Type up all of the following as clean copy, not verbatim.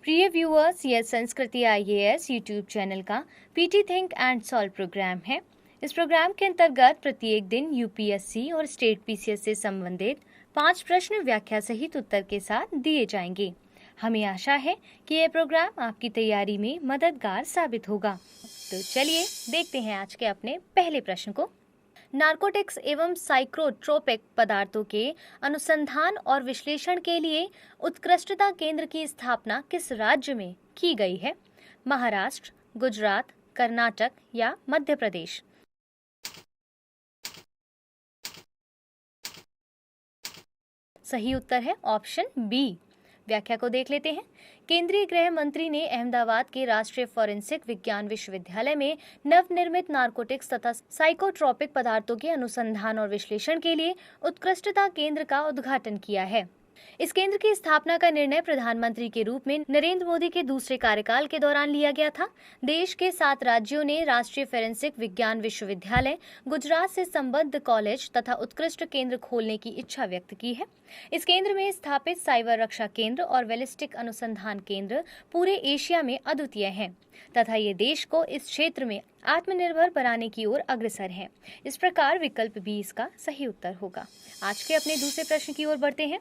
प्रिय व्यूअर्स, यह Sanskriti IAS YouTube channel का PT think and solve programme है। इस प्रोग्राम के अंतर्गत प्रत्येक दिन यूपीएससी और स्टेट पीसीएस से संबंधित 5 प्रश्न व्याख्या सहित उत्तर के साथ दिए जाएंगे। हमें आशा है कि यह प्रोग्राम आपकी तैयारी में मददगार साबित होगा। तो चलिए देखते हैं आज के अपने पहले प्रश्न को। नारकोटिक्स एवं साइकोट्रोपिक पदार्थों के अनुसंधान और विश्लेषण के लिए उत्कृष्टता केंद्र की स्थापना किस राज्य में की गई है? महाराष्ट्र, गुजरात, कर्नाटक या मध्य प्रदेश? सही उत्तर है ऑप्शन बी। व्याख्या को देख लेते हैं। केंद्रीय गृह मंत्री ने अहमदाबाद के राष्ट्रीय फोरेंसिक विज्ञान विश्वविद्यालय में नवनिर्मित नारकोटिक्स तथा साइकोट्रोपिक पदार्थों के अनुसंधान और विश्लेषण के लिए उत्कृष्टता केंद्र का उद्घाटन किया है। इस केंद्र की स्थापना का निर्णय प्रधानमंत्री के रूप में नरेंद्र मोदी के दूसरे कार्यकाल के दौरान लिया गया था। देश के 7 राज्यों ने राष्ट्रीय फोरेंसिक विज्ञान विश्वविद्यालय, गुजरात से संबद्ध कॉलेज तथा उत्कृष्ट केंद्र खोलने की इच्छा व्यक्त की है। इस केंद्र में स्थापित साइबर रक्षा केंद्र और बैलिस्टिक अनुसंधान केंद्र पूरे एशिया में अद्वितीय हैं तथा ये देश को इस क्षेत्र में आत्मनिर्भर बनाने की ओर अग्रसर है। इस प्रकार विकल्प बी इसका सही उत्तर होगा। आज के अपने दूसरे प्रश्न की ओर बढ़ते हैं।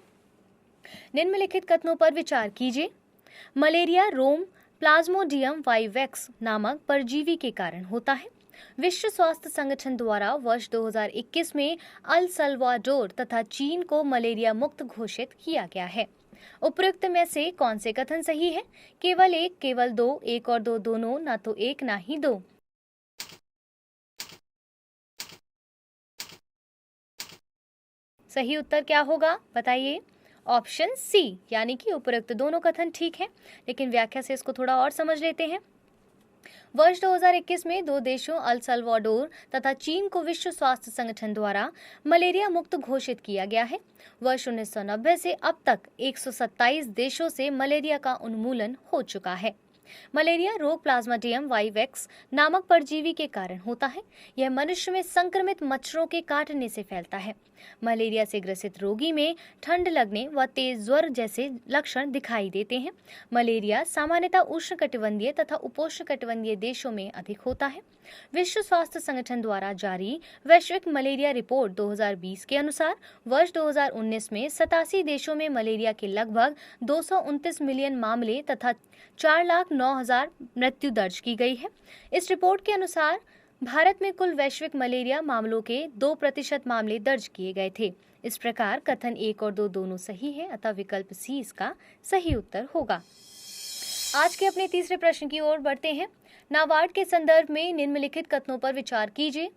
निम्नलिखित कथनों पर विचार कीजिए। मलेरिया रोम प्लाज्मोडियम वाइवेक्स नामक परजीवी के कारण होता है। विश्व स्वास्थ्य संगठन द्वारा वर्ष 2021 में अल सल्वाडोर तथा चीन को मलेरिया मुक्त घोषित किया गया है। उपरोक्त में से कौन से कथन सही है? केवल एक, केवल दो, एक और दो दोनों, ना तो एक ना ही दो। सही उत्तर क्या होगा बताइए? ऑप्शन सी, यानी कि उपरोक्त दोनों कथन ठीक है, लेकिन व्याख्या से इसको थोड़ा और समझ लेते हैं। वर्ष 2021 में 2 देशों अल सल्वाडोर तथा चीन को विश्व स्वास्थ्य संगठन द्वारा मलेरिया मुक्त घोषित किया गया है। वर्ष 1990 से अब तक 127 देशों से मलेरिया का उन्मूलन हो चुका है। मलेरिया रोग प्लाज्मोडियम वाइवेक्स नामक परजीवी के कारण होता है। यह मनुष्य में संक्रमित मच्छरों के काटने से फैलता है। मलेरिया से ग्रसित रोगी में ठंड लगने व तेज ज्वर जैसे लक्षण दिखाई देते हैं। मलेरिया सामान्यतः उष्णकटिबंधीय तथा उपोष्णकटिबंधीय देशों में अधिक होता है। विश्व स्वास्थ्य संगठन द्वारा जारी वैश्विक मलेरिया रिपोर्ट 2020 के अनुसार वर्ष 2019 में 87 देशों में मलेरिया के लगभग 229 मिलियन मामले तथा 4,09,000 मृत्यु दर्ज की गई है। इस रिपोर्ट के अनुसार भारत में कुल वैश्विक मलेरिया मामलों के 2% मामले दर्ज किए गए थे। इस प्रकार कथन 1 और 2 दोनों सही है, अतः विकल्प सी इसका सही उत्तर होगा। आज के अपने तीसरे प्रश्न की ओर बढ़ते हैं। नाबार्ड के संदर्भ में निम्नलिखित कथनों पर विचार कीजिए।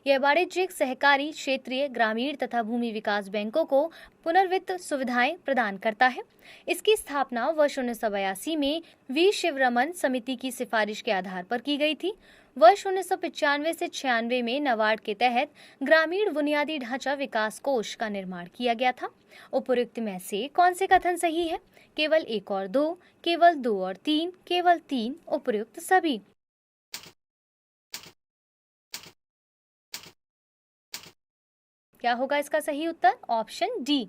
यह वाणिज्यिक, सहकारी, क्षेत्रीय, ग्रामीण तथा भूमि विकास बैंकों को पुनर्वित्त सुविधाएं प्रदान करता है। इसकी स्थापना वर्ष 1982 में वी शिवरमन समिति की सिफारिश के आधार पर की गई थी। वर्ष 1995 से 96 में नाबार्ड के तहत ग्रामीण बुनियादी ढांचा विकास कोष का निर्माण किया गया था। उपरोक्त में से कौन से कथन सही है? केवल 1 और 2, केवल 2 और 3, केवल 3, उपरोक्त सभी। क्या होगा इसका सही उत्तर? Option D.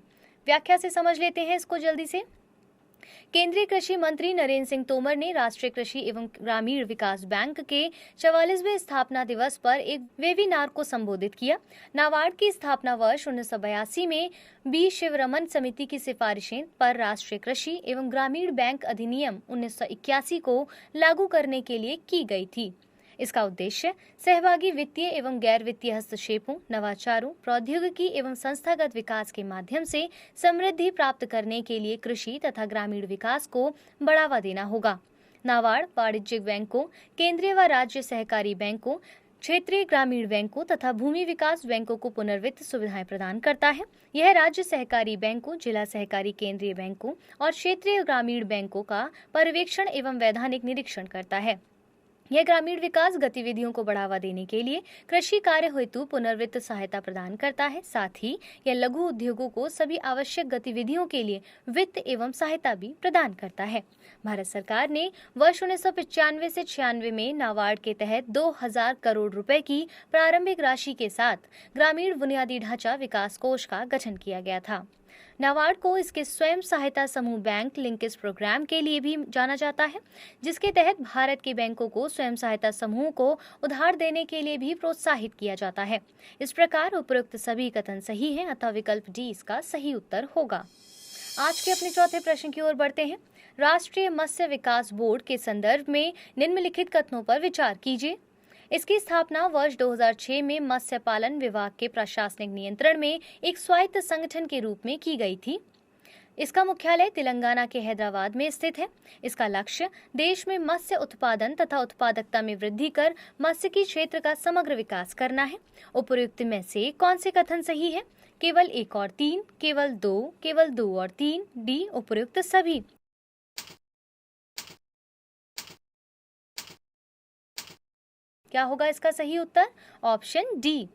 व्याख्या से समझ लेते हैं इसको जल्दी से। केंद्रीय कृषि मंत्री नरेंद्र सिंह तोमर ने राष्ट्रीय कृषि एवं ग्रामीण विकास बैंक के 44वें स्थापना दिवस पर एक वेबिनार को संबोधित किया। नाबार्ड की स्थापना वर्ष 1982 में बी शिवरमन समिति की सिफारिशें पर राष्ट्रीय कृषि एवं ग्रामीण बैंक अधिनियम 1981 को लागू करने के लिए की गई थी। इसका उद्देश्य सहभागी वित्तीय एवं गैर वित्तीय हस्तक्षेपों, नवाचारों, प्रौद्योगिकी एवं संस्थागत विकास के माध्यम से समृद्धि प्राप्त करने के लिए कृषि तथा ग्रामीण विकास को बढ़ावा देना होगा। नाबार्ड वाणिज्यिक बैंकों, केंद्रीय व राज्य सहकारी बैंकों, क्षेत्रीय ग्रामीण बैंकों तथा भूमि विकास बैंकों को पुनर्वित्त सुविधाएं प्रदान करता है। यह राज्य सहकारी बैंकों, जिला सहकारी केंद्रीय बैंकों और क्षेत्रीय ग्रामीण बैंकों का पर्यवेक्षण एवं वैधानिक निरीक्षण करता है। यह ग्रामीण विकास गतिविधियों को बढ़ावा देने के लिए कृषि कार्य हेतु पुनर्वित्त सहायता प्रदान करता है। साथ ही यह लघु उद्योगों को सभी आवश्यक गतिविधियों के लिए वित्त एवं सहायता भी प्रदान करता है। भारत सरकार ने वर्ष 1995 से 96 में नाबार्ड के तहत 2000 करोड़ रुपए की प्रारंभिक राशि के साथ ग्रामीण बुनियादी ढांचा विकास कोष का गठन किया गया था। नाबार्ड को इसके स्वयं सहायता समूह बैंक लिंकेज प्रोग्राम के लिए भी जाना जाता है, जिसके तहत भारत के बैंकों को स्वयं सहायता समूह को उधार देने के लिए भी प्रोत्साहित किया जाता है। इस प्रकार उपरोक्त सभी कथन सही हैं, अतः विकल्प डी इसका सही उत्तर होगा। आज के अपने चौथे प्रश्न की ओर बढ़ते हैं। राष्ट्रीय मत्स्य विकास बोर्ड के संदर्भ में निम्नलिखित कथनों पर विचार कीजिए। इसकी स्थापना वर्ष 2006 में मत्स्य पालन विभाग के प्रशासनिक नियंत्रण में एक स्वायत्त संगठन के रूप में की गई थी। इसका मुख्यालय तेलंगाना के हैदराबाद में स्थित है। इसका लक्ष्य देश में मत्स्य उत्पादन तथा उत्पादकता में वृद्धि कर मत्स्यिकी क्षेत्र का समग्र विकास करना है। उपर्युक्त में से कौन से कथन सही है? केवल 1 और 3, केवल 2, केवल 2 और 3, डी उपर्युक्त सभी। क्या होगा इसका सही उत्तर? Option D.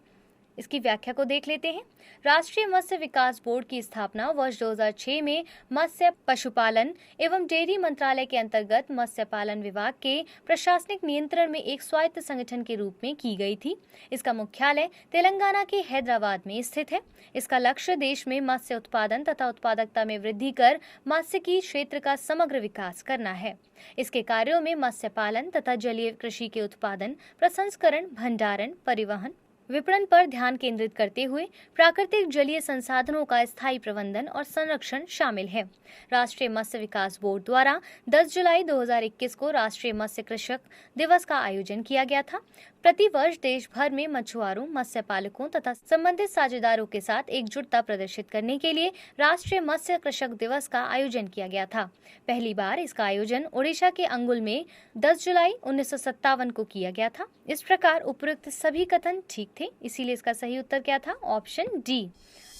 इसकी व्याख्या को देख लेते हैं। राष्ट्रीय मत्स्य विकास बोर्ड की स्थापना वर्ष 2006 में मत्स्य पशुपालन एवं डेयरी मंत्रालय के अंतर्गत मत्स्य पालन विभाग के प्रशासनिक नियंत्रण में एक स्वायत्त संगठन के रूप में की गई थी। इसका मुख्यालय तेलंगाना के हैदराबाद में स्थित है। इसका लक्ष्य देश में मत्स्य उत्पादन तथा उत्पादकता में वृद्धि कर मत्स्यिकी क्षेत्र का समग्र विकास करना है। इसके कार्यों में मत्स्य पालन तथा जलीय कृषि के उत्पादन, प्रसंस्करण, भंडारण, परिवहन, विपणन पर ध्यान केंद्रित करते हुए प्राकृतिक जलीय संसाधनों का स्थायी प्रबंधन और संरक्षण शामिल है। राष्ट्रीय मत्स्य विकास बोर्ड द्वारा 10 जुलाई 2021 को राष्ट्रीय मत्स्य कृषक दिवस का आयोजन किया गया था। प्रति वर्ष देश भर में मछुआरों, मत्स्य पालकों तथा संबंधित साझेदारों के साथ एकजुटता प्रदर्शित करने के लिए राष्ट्रीय मत्स्य कृषक दिवस का आयोजन किया गया था। पहली बार इसका आयोजन ओडिशा के अंगुल में 10 जुलाई 1957 को किया गया था। इस प्रकार उपरोक्त सभी कथन ठीक थे, इसीलिए इसका सही उत्तर क्या था? Option D.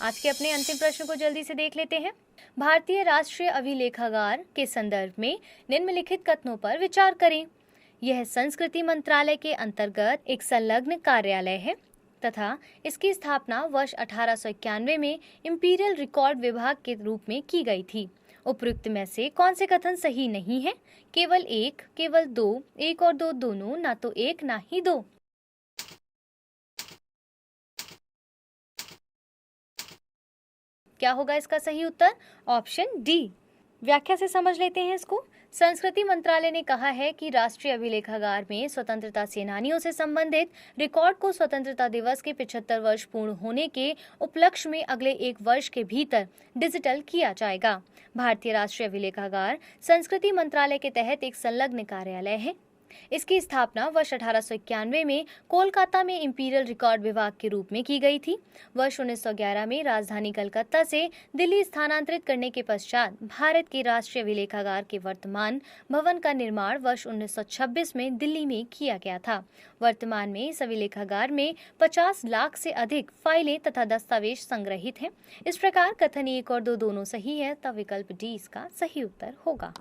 आज के अपने अंतिम प्रश्न को जल्दी से देख लेते हैं। भारतीय राष्ट्रीय अभिलेखागार के संदर्भ में निम्नलिखित कथनों पर विचार करें। यह संस्कृति मंत्रालय के अंतर्गत एक संलग्न कार्यालय है तथा इसकी स्थापना वर्ष 1891 में इंपीरियल रिकॉर्ड विभाग के रूप में की गई थी। उपयुक्त में से कौन से कथन सही नहीं है? केवल 1, केवल 2, 1 और 2 दोनों, ना तो 1 ना ही 2। क्या होगा इसका सही उत्तर? Option D. व्याख्या से समझ लेते हैं इसको। संस्कृति मंत्रालय ने कहा है कि राष्ट्रीय अभिलेखागार में स्वतंत्रता सेनानियों से संबंधित रिकॉर्ड को स्वतंत्रता दिवस के 75 वर्ष पूर्ण होने के उपलक्ष्य में अगले 1 वर्ष के भीतर डिजिटल किया जाएगा। भारतीय राष्ट्रीय अभिलेखागार संस्कृति मंत्रालय के तहत एक संलग्न कार्यालय है। इसकी स्थापना वर्ष 1891 में कोलकाता में इंपीरियल रिकॉर्ड विभाग के रूप में की गई थी। वर्ष 1911 में राजधानी कलकत्ता से दिल्ली स्थानांतरित करने के पश्चात भारत के राष्ट्रीय अभिलेखागार के वर्तमान भवन का निर्माण वर्ष 1926 में दिल्ली में किया गया था। वर्तमान में इस अभिलेखागार में 50 लाख से अधिक फाइलें तथा दस्तावेज संग्रहित हैं। इस प्रकार कथन 1 और 2 दोनों सही है, तब विकल्प डी इसका सही उत्तर होगा।